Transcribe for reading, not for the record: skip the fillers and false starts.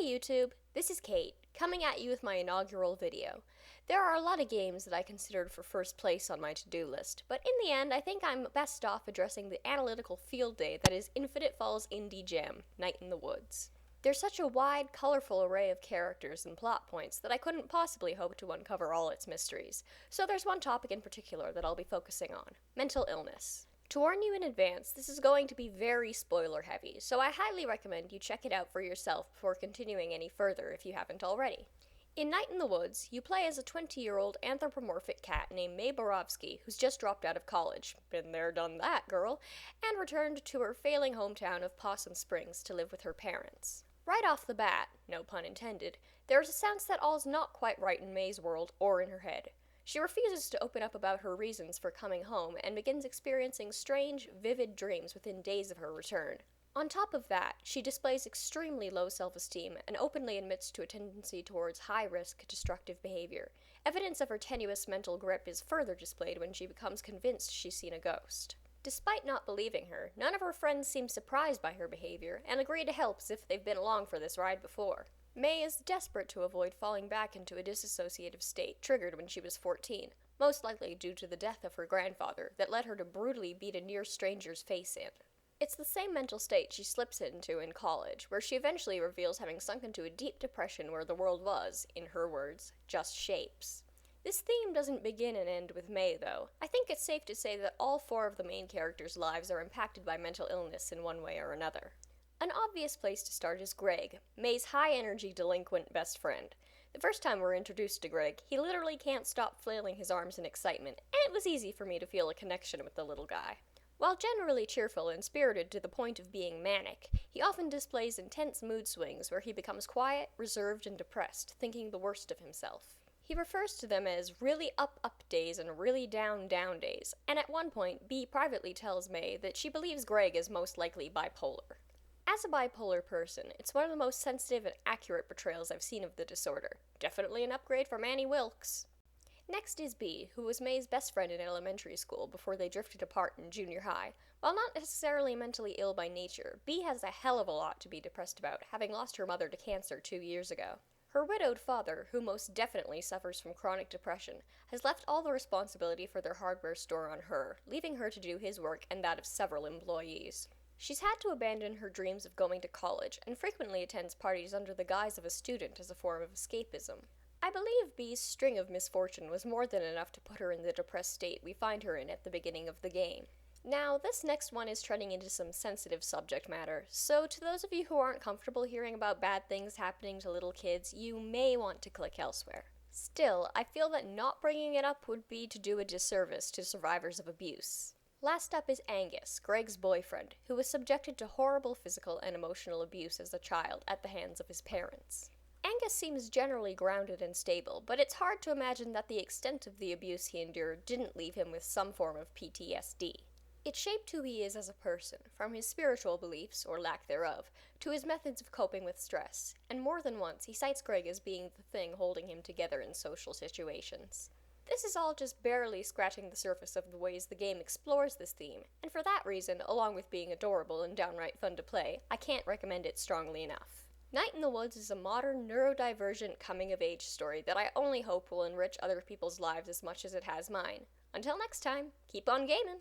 YouTube, this is Kate, coming at you with my inaugural video. There are a lot of games that I considered for first place on my to-do list, but in the end I think I'm best off addressing the analytical field day that is Infinite Fall's indie gem, Night in the Woods. There's such a wide, colorful array of characters and plot points that I couldn't possibly hope to uncover all its mysteries, so there's one topic in particular that I'll be focusing on: mental illness. To warn you in advance, this is going to be very spoiler heavy, so I highly recommend you check it out for yourself before continuing any further if you haven't already. In Night in the Woods, you play as a 20-year-old anthropomorphic cat named May Borowski, who's just dropped out of college, been there, done that, girl, and returned to her failing hometown of Possum Springs to live with her parents. Right off the bat, no pun intended, there is a sense that all's not quite right in May's world or in her head. She refuses to open up about her reasons for coming home and begins experiencing strange, vivid dreams within days of her return. On top of that, she displays extremely low self-esteem and openly admits to a tendency towards high-risk, destructive behavior. Evidence of her tenuous mental grip is further displayed when she becomes convinced she's seen a ghost. Despite not believing her, none of her friends seem surprised by her behavior and agree to help as if they've been along for this ride before. May is desperate to avoid falling back into a disassociative state triggered when she was 14, most likely due to the death of her grandfather that led her to brutally beat a near stranger's face in. It's the same mental state she slips into in college, where she eventually reveals having sunk into a deep depression where the world was, in her words, just shapes. This theme doesn't begin and end with May, though. I think it's safe to say that all four of the main characters' lives are impacted by mental illness in one way or another. An obvious place to start is Greg, May's high-energy delinquent best friend. The first time we're introduced to Greg, he literally can't stop flailing his arms in excitement, and it was easy for me to feel a connection with the little guy. While generally cheerful and spirited to the point of being manic, he often displays intense mood swings where he becomes quiet, reserved, and depressed, thinking the worst of himself. He refers to them as really up days and really down days, and at one point, Bee privately tells May that she believes Greg is most likely bipolar. As a bipolar person, it's one of the most sensitive and accurate portrayals I've seen of the disorder. Definitely an upgrade from Annie Wilkes. Next is Bee, who was May's best friend in elementary school before they drifted apart in junior high. While not necessarily mentally ill by nature, Bee has a hell of a lot to be depressed about, having lost her mother to cancer 2 years ago. Her widowed father, who most definitely suffers from chronic depression, has left all the responsibility for their hardware store on her, leaving her to do his work and that of several employees. She's had to abandon her dreams of going to college, and frequently attends parties under the guise of a student as a form of escapism. I believe Bee's string of misfortune was more than enough to put her in the depressed state we find her in at the beginning of the game. Now, this next one is treading into some sensitive subject matter, so to those of you who aren't comfortable hearing about bad things happening to little kids, you may want to click elsewhere. Still, I feel that not bringing it up would be to do a disservice to survivors of abuse. Last up is Angus, Greg's boyfriend, who was subjected to horrible physical and emotional abuse as a child at the hands of his parents. Angus seems generally grounded and stable, but it's hard to imagine that the extent of the abuse he endured didn't leave him with some form of PTSD. It shaped who he is as a person, from his spiritual beliefs, or lack thereof, to his methods of coping with stress, and more than once he cites Greg as being the thing holding him together in social situations. This is all just barely scratching the surface of the ways the game explores this theme, and for that reason, along with being adorable and downright fun to play, I can't recommend it strongly enough. Night in the Woods is a modern, neurodivergent coming-of-age story that I only hope will enrich other people's lives as much as it has mine. Until next time, keep on gaming!